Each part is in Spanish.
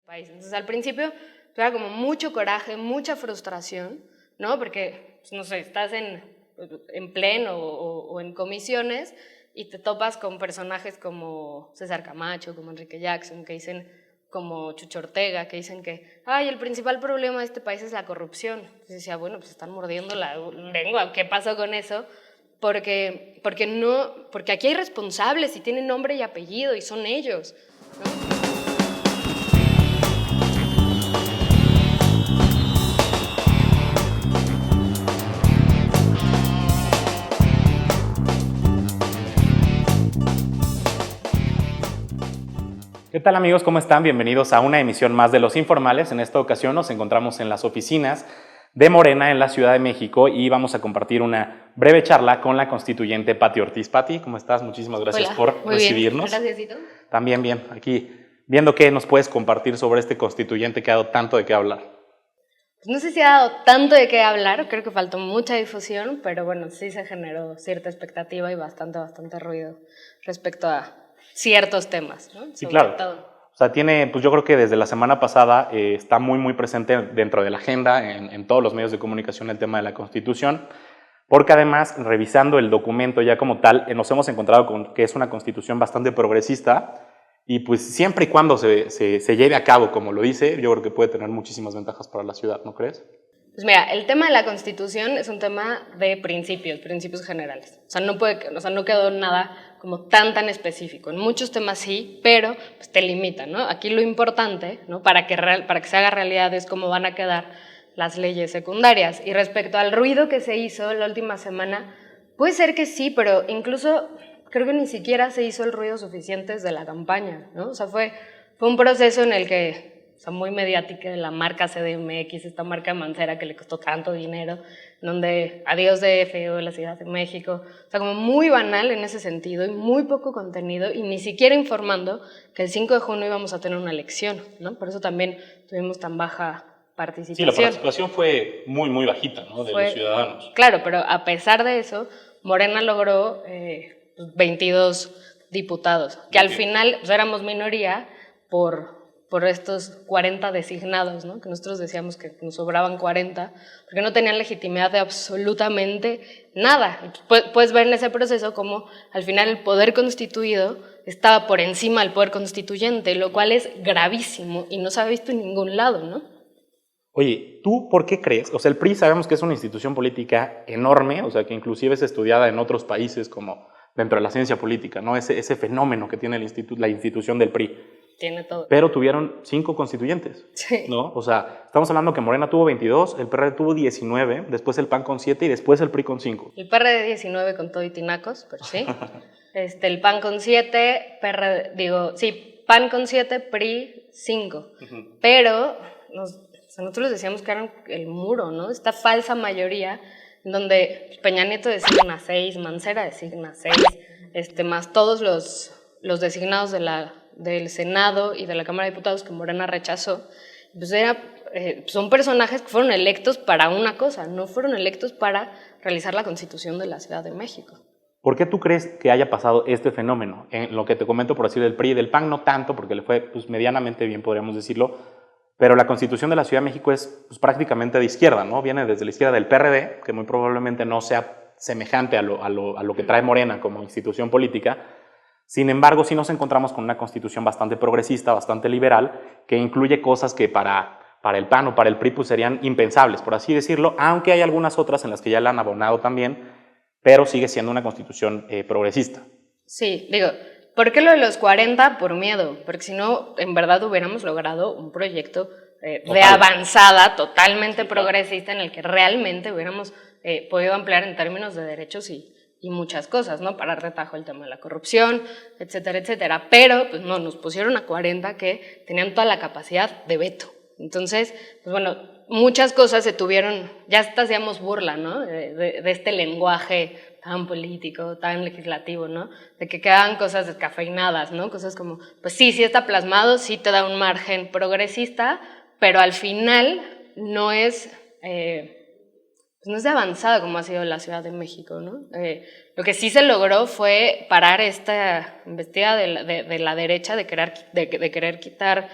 país. Entonces, al principio, era como mucho coraje, mucha frustración, ¿no? Porque, pues, no sé, estás en pleno o en comisiones y te topas con personajes como César Camacho, como Enrique Jackson, que dicen, como Chucho Ortega, que dicen que, el principal problema de este país es la corrupción. Entonces decía, bueno, pues están mordiendo la lengua, ¿qué pasó con eso? Porque aquí hay responsables y tienen nombre y apellido y son ellos, ¿no? ¿Qué tal, amigos? ¿Cómo están? Bienvenidos a una emisión más de Los Informales. En esta ocasión nos encontramos en las oficinas de Morena en la Ciudad de México y vamos a compartir una breve charla con la constituyente Pati Ortiz. Pati, ¿cómo estás? Muchísimas gracias por recibirnos. Muy bien, gracias. ¿Y tú? También bien, aquí viendo qué nos puedes compartir sobre este constituyente que ha dado tanto de qué hablar. Pues no sé si ha dado tanto de qué hablar, creo que faltó mucha difusión, pero bueno, sí se generó cierta expectativa y bastante ruido respecto a ciertos temas, ¿no? Sí, claro. O sea, pues yo creo que desde la semana pasada está muy presente dentro de la agenda, en todos los medios de comunicación, el tema de la Constitución, porque además, revisando el documento ya como tal, nos hemos encontrado con que es una Constitución bastante progresista y pues siempre y cuando se lleve a cabo como lo dice, yo creo que puede tener muchísimas ventajas para la ciudad, ¿no crees? Pues mira, el tema de la Constitución es un tema de principios generales. O sea, no quedó nada como tan específico. En muchos temas sí, pero pues te limitan, ¿no? Aquí lo importante, ¿no? Para que se haga realidad es cómo van a quedar las leyes secundarias. Y respecto al ruido que se hizo la última semana, puede ser que sí, pero incluso creo que ni siquiera se hizo el ruido suficiente desde la campaña, ¿no? O sea, fue un proceso en el que, o sea, muy mediática, de la marca CDMX, esta marca Mancera que le costó tanto dinero, donde adiós DF o la Ciudad de México, o sea, como muy banal en ese sentido y muy poco contenido y ni siquiera informando que el 5 de junio íbamos a tener una elección, ¿no? Por eso también tuvimos tan baja participación. Sí, la participación fue muy bajita, ¿no? De los ciudadanos. Claro, pero a pesar de eso, Morena logró 22 diputados, que al final pues, éramos minoría por estos 40 designados, ¿no? Que nosotros decíamos que nos sobraban 40, porque no tenían legitimidad de absolutamente nada. Puedes ver en ese proceso cómo al final el poder constituido estaba por encima del poder constituyente, lo cual es gravísimo y no se ha visto en ningún lado, ¿no? Oye, ¿tú por qué crees? O sea, el PRI sabemos que es una institución política enorme, o sea, que inclusive es estudiada en otros países como dentro de la ciencia política, ¿no? Ese fenómeno que tiene la institución del PRI. Tiene todo. Pero tuvieron 5 constituyentes, sí. ¿no? O sea, estamos hablando que Morena tuvo 22, el PRD tuvo 19, después el PAN con 7 y después el PRI con 5. El PRD 19 con todo y tinacos, pero sí. El PAN con 7, PAN con 7, PRI 5. Pero nosotros decíamos que eran el muro, ¿no? Esta falsa mayoría donde Peña Nieto designa 6, Mancera designa 6, más todos los designados del Senado y de la Cámara de Diputados que Morena rechazó, pues son personajes que fueron electos para una cosa, no fueron electos para realizar la Constitución de la Ciudad de México. ¿Por qué tú crees que haya pasado este fenómeno? En lo que te comento por decir del PRI y del PAN no tanto, porque le fue pues, medianamente bien, podríamos decirlo, pero la Constitución de la Ciudad de México es pues, prácticamente de izquierda, ¿no? Viene desde la izquierda del PRD, que muy probablemente no sea semejante a lo que trae Morena como institución política. Sin embargo, sí nos encontramos con una Constitución bastante progresista, bastante liberal, que incluye cosas que para el PAN o para el PRI pues, serían impensables, por así decirlo, aunque hay algunas otras en las que ya la han abonado también, pero sigue siendo una Constitución progresista. Sí, ¿por qué lo de los 40? Por miedo, porque si no, en verdad hubiéramos logrado un proyecto de avanzada, totalmente progresista, en el que realmente hubiéramos podido ampliar en términos de derechos y muchas cosas, ¿no? Parar de tajo el tema de la corrupción, etcétera, etcétera. Pero, pues no, nos pusieron a 40 que tenían toda la capacidad de veto. Entonces, pues bueno, muchas cosas se tuvieron, ya hasta hacíamos burla, ¿no? De este lenguaje tan político, tan legislativo, ¿no? De que quedaban cosas descafeinadas, ¿no? Cosas como, pues sí está plasmado, sí te da un margen progresista, pero al final no es pues no es de avanzada como ha sido la Ciudad de México, ¿no? Lo que sí se logró fue parar esta embestida de la derecha de querer quitar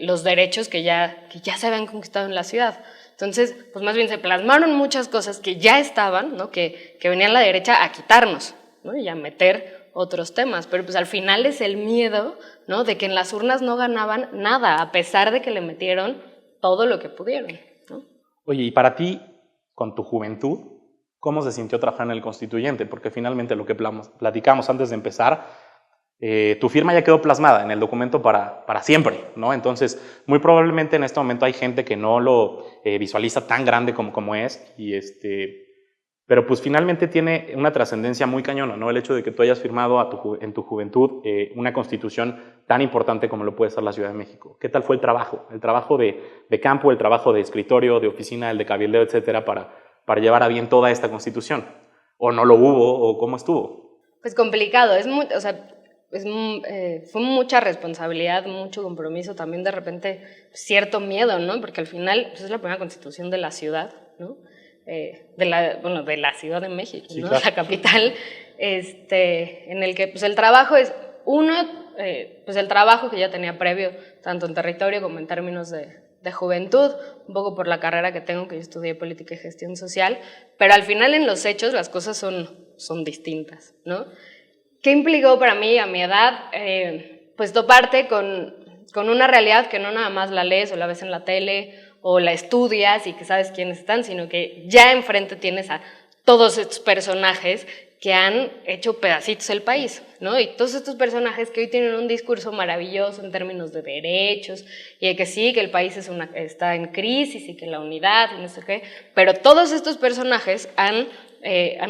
los derechos que ya se habían conquistado en la ciudad. Entonces, pues más bien se plasmaron muchas cosas que ya estaban, ¿no? Que venían la derecha a quitarnos, ¿no? Y a meter otros temas, pero pues al final es el miedo, ¿no? De que en las urnas no ganaban nada, a pesar de que le metieron todo lo que pudieron, ¿no? Oye, y para ti, con tu juventud, ¿cómo se sintió trabajar en el Constituyente? Porque finalmente lo que platicamos antes de empezar, tu firma ya quedó plasmada en el documento para siempre, ¿no? Entonces, muy probablemente en este momento hay gente que no lo visualiza tan grande como es, pero pues finalmente tiene una trascendencia muy cañona, ¿no? El hecho de que tú hayas firmado en tu juventud una constitución tan importante como lo puede ser la Ciudad de México. ¿Qué tal fue el trabajo? El trabajo de campo, el trabajo de escritorio, de oficina, el de cabildeo, etcétera, para llevar a bien toda esta constitución. ¿O no lo hubo? ¿O cómo estuvo? Pues complicado, fue mucha responsabilidad, mucho compromiso, también de repente cierto miedo, ¿no? Porque al final pues es la primera constitución de la ciudad, ¿no? De la Ciudad de México, sí, ¿no? Claro. La capital, en el que pues el trabajo es pues el trabajo que ya tenía previo, tanto en territorio como en términos de juventud, un poco por la carrera que tengo, que yo estudié política y gestión social, pero al final en los hechos las cosas son distintas, ¿no? ¿Qué implicó para mí a mi edad? Pues toparte con una realidad que no nada más la lees o la ves en la tele o la estudias y que sabes quiénes están, sino que ya enfrente tienes a todos estos personajes que han hecho pedacitos el país, ¿no? Y todos estos personajes que hoy tienen un discurso maravilloso en términos de derechos y de que sí, que el país está en crisis y que la unidad y no sé qué, pero todos estos personajes han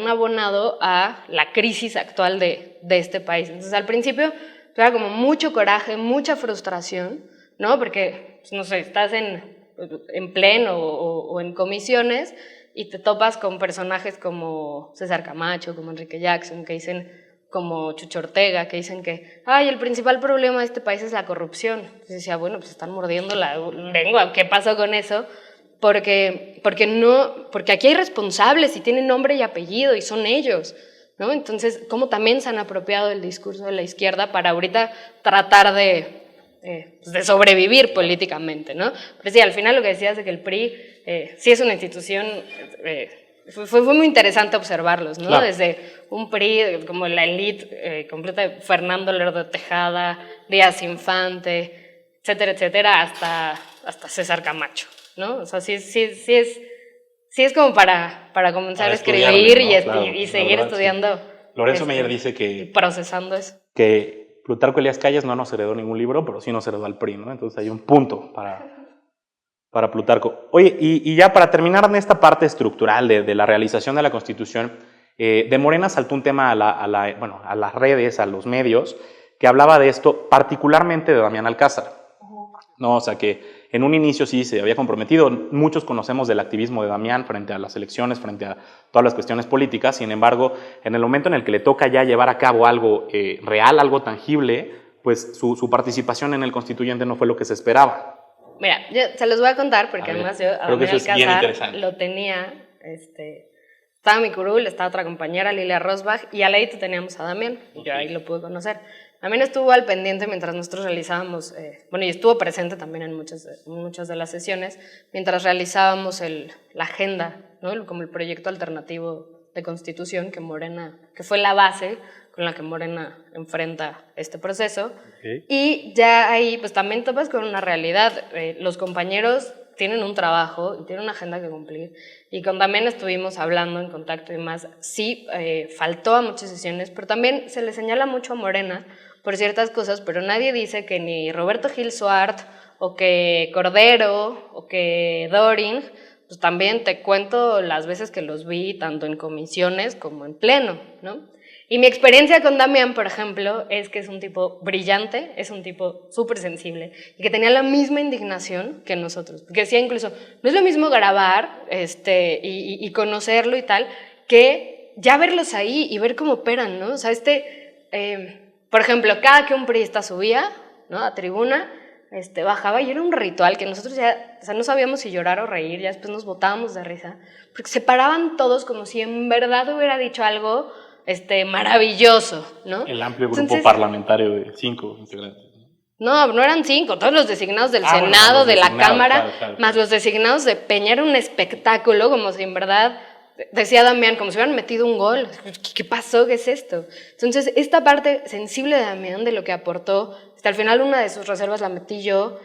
abonado a la crisis actual de este país. Entonces, al principio era como mucho coraje, mucha frustración, ¿no? Porque, pues, no sé, estás en pleno o en comisiones y te topas con personajes como César Camacho, como Enrique Jackson, que dicen, como Chucho Ortega, que dicen que el principal problema de este país es la corrupción. Entonces decía, bueno, pues están mordiendo la lengua, ¿qué pasó con eso? Porque aquí hay responsables y tienen nombre y apellido y son ellos, ¿no? Entonces, ¿cómo también se han apropiado del discurso de la izquierda para ahorita tratar de sobrevivir políticamente, ¿no? Pero sí, al final lo que decías de que el PRI sí es una institución, fue muy interesante observarlos, ¿no? Claro. Desde un PRI como la élite completa de Fernando Lerdo de Tejada, Díaz Infante, etcétera, etcétera, hasta César Camacho, ¿no? O sea, sí es como para comenzar a escribir, ¿no? Claro, y seguir estudiando. Sí. Lorenzo Meyer dice que... Y procesando eso. Que Plutarco Elías Calles no nos heredó ningún libro, pero sí nos heredó al PRI, ¿no? Entonces hay un punto para Plutarco. Oye, y ya para terminar en esta parte estructural de la realización de la Constitución, de Morena saltó un tema a las redes, a los medios, que hablaba de esto, particularmente de Damián Alcázar, ¿no? O sea, que en un inicio sí se había comprometido. Muchos conocemos del activismo de Damián frente a las elecciones, frente a todas las cuestiones políticas. Sin embargo, en el momento en el que le toca ya llevar a cabo algo real, algo tangible, pues su participación en el Constituyente no fue lo que se esperaba. Mira, yo se los voy a contar porque además yo a Damián Alcázar lo tenía, estaba mi curul, estaba otra compañera, Lilia Rosbach, y al ladito teníamos a Damián, y yo ahí lo pude conocer. También estuvo al pendiente mientras nosotros realizábamos, y estuvo presente también en muchas de las sesiones, mientras realizábamos la agenda, ¿no? Como el proyecto alternativo de Constitución que fue la base con la que Morena enfrenta este proceso. Okay. Y ya ahí pues también topas con una realidad, los compañeros tienen un trabajo y tienen una agenda que cumplir, y también estuvimos hablando en contacto y más, sí, faltó a muchas sesiones, pero también se le señala mucho a Morena por ciertas cosas, pero nadie dice que ni Roberto Gil Suart, o que Cordero, o que Doring, pues también te cuento las veces que los vi, tanto en comisiones como en pleno, ¿no? Y mi experiencia con Damián, por ejemplo, es que es un tipo brillante, es un tipo súper sensible, y que tenía la misma indignación que nosotros, porque decía incluso, no es lo mismo grabar y conocerlo y tal, que ya verlos ahí y ver cómo operan, ¿no? O sea, por ejemplo, cada que un priista subía, ¿no?, a tribuna, bajaba y era un ritual que nosotros ya, o sea, no sabíamos si llorar o reír, ya después nos botábamos de risa, porque se paraban todos como si en verdad hubiera dicho algo maravilloso, ¿no? El amplio grupo parlamentario de 5 integrantes. No eran 5, todos los designados del bueno, Senado, los de la designados, Cámara, claro. más los designados de Peña, era un espectáculo, como si en verdad, decía Damián, como si hubieran metido un gol. ¿Qué pasó? ¿Qué es esto? Entonces, esta parte sensible de Damián, de lo que aportó, hasta al final una de sus reservas la metí yo,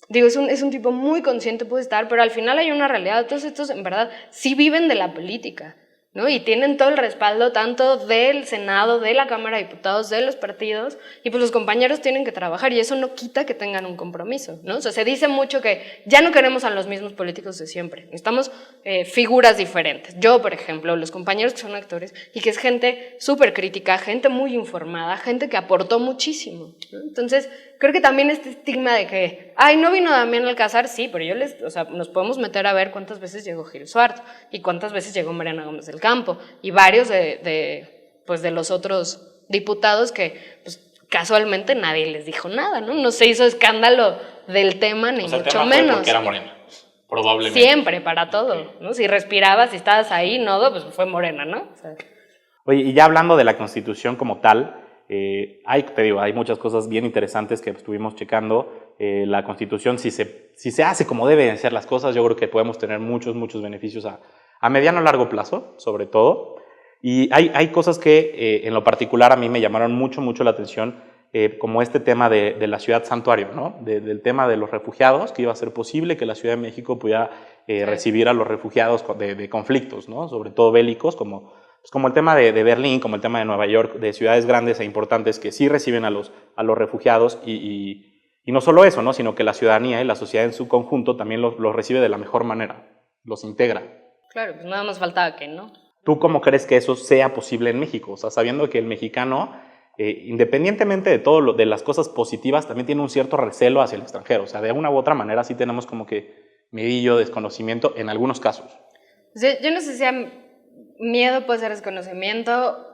digo, es un tipo muy consciente, puede estar, pero al final hay una realidad, todos estos en verdad sí viven de la política, ¿no? Y tienen todo el respaldo tanto del Senado, de la Cámara de Diputados, de los partidos, y pues los compañeros tienen que trabajar y eso no quita que tengan un compromiso, ¿no? O sea, se dice mucho que ya no queremos a los mismos políticos de siempre, necesitamos figuras diferentes. Yo, por ejemplo, los compañeros que son actores y que es gente súper crítica, gente muy informada, gente que aportó muchísimo, ¿no? Entonces, creo que también este estigma de que, ay, no vino Damián Alcázar, sí, pero o sea, nos podemos meter a ver cuántas veces llegó Gil Suárez y cuántas veces llegó Mariana Gómez del Campo y varios de los otros diputados que, pues, casualmente nadie les dijo nada, ¿no? No se hizo escándalo del tema, ni mucho tema menos. fue porque era Morena, probablemente. Siempre, para todo, ¿no? Si respirabas, si estabas ahí, no, pues fue Morena, ¿no? O sea, Oye, y ya hablando de la Constitución como tal, hay muchas cosas bien interesantes que estuvimos checando. La Constitución, si se hace como deben ser las cosas, yo creo que podemos tener muchos beneficios a mediano o largo plazo, sobre todo. Y hay cosas que en lo particular a mí me llamaron mucho la atención, como este tema de la ciudad santuario, ¿no? Del tema de los refugiados, que iba a ser posible que la Ciudad de México pudiera recibir a los refugiados de conflictos, ¿no? Sobre todo bélicos, como el tema de Berlín, como el tema de Nueva York, de ciudades grandes e importantes que sí reciben a los refugiados y no solo eso, ¿no? Sino que la ciudadanía y la sociedad en su conjunto también los recibe de la mejor manera, los integra. Claro, pues nada más faltaba que no. ¿Tú cómo crees que eso sea posible en México? O sea, sabiendo que el mexicano, independientemente de todo de las cosas positivas, también tiene un cierto recelo hacia el extranjero. O sea, de una u otra manera sí tenemos como que medillo, desconocimiento en algunos casos. Yo no sé si miedo puede ser desconocimiento,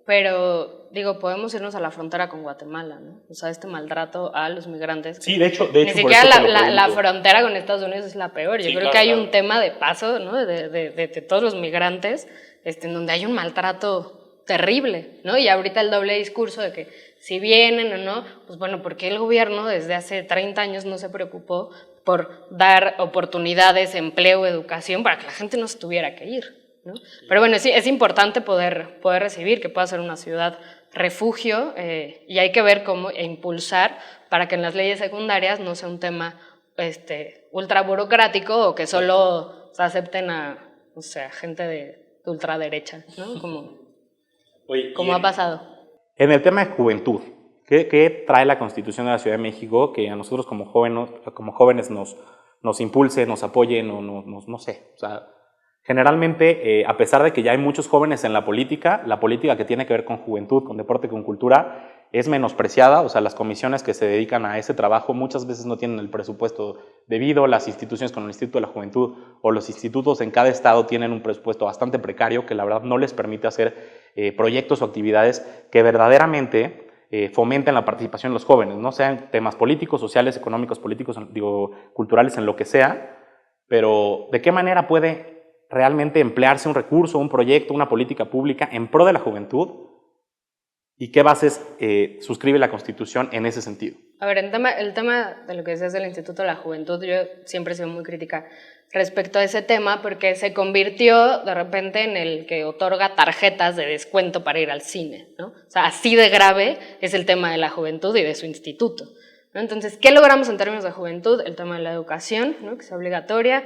pero digo, podemos irnos a la frontera con Guatemala, ¿no? O sea, este maltrato a los migrantes. Sí, de hecho ni siquiera la frontera con Estados Unidos es la peor. Yo creo que hay un tema de paso, ¿no? De todos los migrantes, en donde hay un maltrato terrible, ¿no? Y ahorita el doble discurso de que si vienen o no, pues bueno, ¿por qué el gobierno desde hace 30 años no se preocupó por dar oportunidades, empleo, educación para que la gente no se tuviera que ir, ¿no? Pero bueno, sí, es importante poder recibir, que pueda ser una ciudad refugio, y hay que ver cómo impulsar para que en las leyes secundarias no sea un tema ultra burocrático o que solo se acepten a, o sea, gente de ultraderecha, ¿no? Como ha pasado. En el tema de juventud, ¿qué trae la Constitución de la Ciudad de México que a nosotros como jóvenes nos impulse, nos apoye, no sé, o sea, generalmente, a pesar de que ya hay muchos jóvenes en la política que tiene que ver con juventud, con deporte, con cultura, es menospreciada. O sea, las comisiones que se dedican a ese trabajo muchas veces no tienen el presupuesto debido. Las instituciones como el Instituto de la Juventud o los institutos en cada estado tienen un presupuesto bastante precario que la verdad no les permite hacer proyectos o actividades que verdaderamente fomenten la participación de los jóvenes, no sean temas políticos, sociales, económicos, políticos, culturales, en lo que sea, pero ¿de qué manera puede realmente emplearse un recurso, un proyecto, una política pública en pro de la juventud? ¿Y qué bases suscribe la Constitución en ese sentido? A ver, el tema de lo que decías del Instituto de la Juventud, yo siempre he sido muy crítica respecto a ese tema porque se convirtió de repente en el que otorga tarjetas de descuento para ir al cine, ¿no? O sea, así de grave es el tema de la juventud y de su instituto, ¿no? Entonces, ¿qué logramos en términos de juventud? El tema de la educación, ¿no? Que es obligatoria.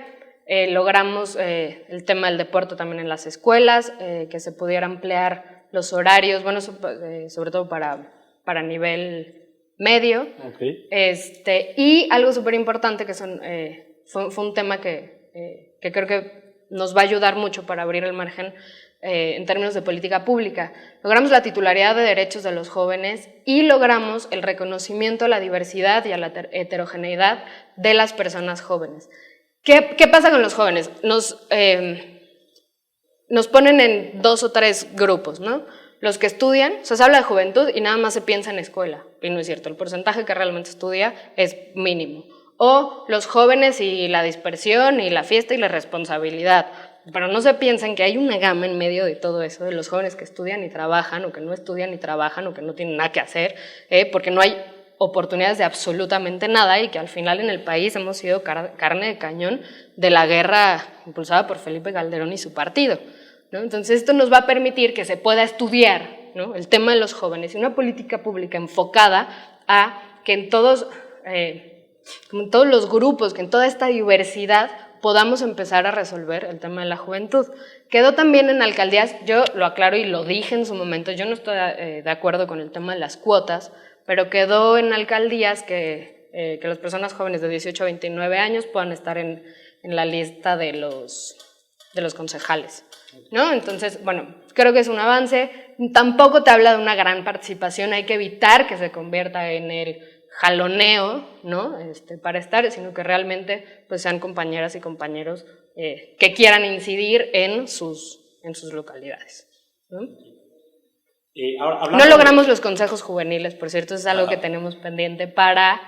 Logramos el tema del deporte también en las escuelas, que se pudiera ampliar los horarios, bueno, sobre todo para nivel medio. Okay. Y algo súper importante que fue un tema que creo que nos va a ayudar mucho para abrir el margen en términos de política pública. Logramos la titularidad de derechos de los jóvenes y logramos el reconocimiento a la diversidad y a la heterogeneidad de las personas jóvenes. ¿Qué pasa con los jóvenes? Nos ponen en 2 o 3 grupos, ¿no? Los que estudian, o sea, se habla de juventud y nada más se piensa en escuela, y no es cierto, el porcentaje que realmente estudia es mínimo. O los jóvenes y la dispersión y la fiesta y la responsabilidad, pero no se piensa en que hay una gama en medio de todo eso, de los jóvenes que estudian y trabajan, o que no estudian y trabajan, o que no tienen nada que hacer, porque no hay oportunidades de absolutamente nada y que al final en el país hemos sido carne de cañón de la guerra impulsada por Felipe Calderón y su partido, ¿no? Entonces esto nos va a permitir que se pueda estudiar, ¿no?, el tema de los jóvenes y una política pública enfocada a que en todos los grupos, que en toda esta diversidad podamos empezar a resolver el tema de la juventud. Quedó también en alcaldías, yo lo aclaro y lo dije en su momento, yo no estoy de acuerdo con el tema de las cuotas, pero quedó en alcaldías que las personas jóvenes de 18 a 29 años puedan estar en la lista de los concejales, ¿no? Entonces, bueno, creo que es un avance. Tampoco te habla de una gran participación, hay que evitar que se convierta en el jaloneo, ¿no?, para estar, sino que realmente pues, sean compañeras y compañeros que quieran incidir en sus localidades, ¿no? No logramos los consejos juveniles, por cierto, es algo que tenemos pendiente para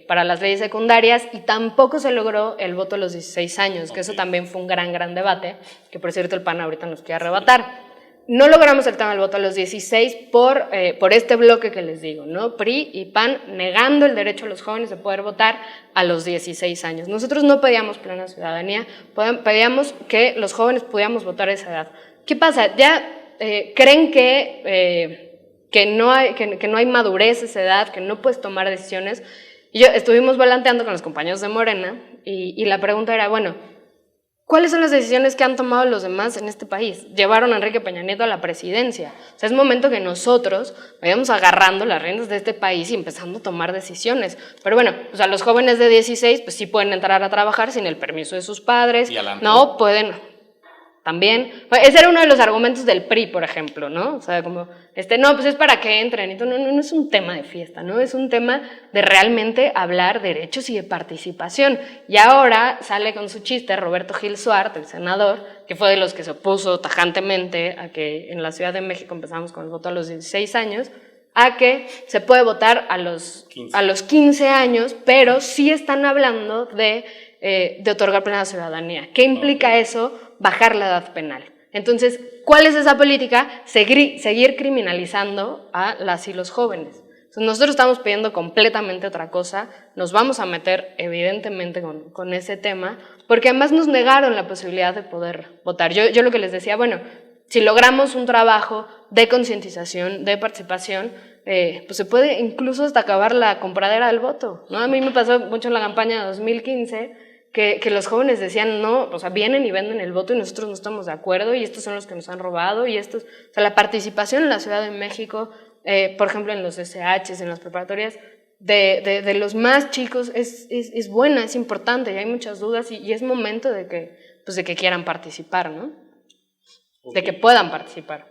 las leyes secundarias, y tampoco se logró el voto a los 16 años, que eso también fue un gran debate, que por cierto el PAN ahorita nos quiere arrebatar. No logramos el tema del voto a los 16 por este bloque que les digo, ¿no? PRI y PAN negando el derecho a los jóvenes de poder votar a los 16 años. Nosotros no pedíamos plena ciudadanía, pedíamos que los jóvenes pudiéramos votar a esa edad. ¿Qué pasa? Ya creen que no hay madurez a esa edad, que no puedes tomar decisiones. Y estuvimos volanteando con los compañeros de Morena y la pregunta era, bueno, ¿cuáles son las decisiones que han tomado los demás en este país? Llevaron a Enrique Peña Nieto a la presidencia. O sea, es momento que nosotros vayamos agarrando las riendas de este país y empezando a tomar decisiones. Pero bueno, o sea, los jóvenes de 16 pues sí pueden entrar a trabajar sin el permiso de sus padres. No pueden... También, ese era uno de los argumentos del PRI, por ejemplo, ¿no? O sea, como, no, pues es para que entren, y no es un tema de fiesta, ¿no? Es un tema de realmente hablar de derechos y de participación. Y ahora sale con su chiste Roberto Gil Suart, el senador, que fue de los que se opuso tajantemente a que en la Ciudad de México empezamos con el voto a los 16 años, a que se puede votar a los 15 años, pero sí están hablando de otorgar plena ciudadanía. ¿Qué implica eso? Bajar la edad penal. Entonces, ¿cuál es esa política? Seguir criminalizando a las y los jóvenes. Entonces, nosotros estamos pidiendo completamente otra cosa, nos vamos a meter evidentemente con ese tema, porque además nos negaron la posibilidad de poder votar. Yo lo que les decía, bueno, si logramos un trabajo de concientización, de participación, pues se puede incluso hasta acabar la compradera del voto, ¿no? A mí me pasó mucho en la campaña de 2015, que los jóvenes decían, no, o sea, vienen y venden el voto y nosotros no estamos de acuerdo y estos son los que nos han robado y estos, o sea, la participación en la Ciudad de México, por ejemplo, en los SHs, en las preparatorias, de los más chicos es buena, es importante y hay muchas dudas y es momento de que quieran participar, ¿no? Okay. De que puedan participar.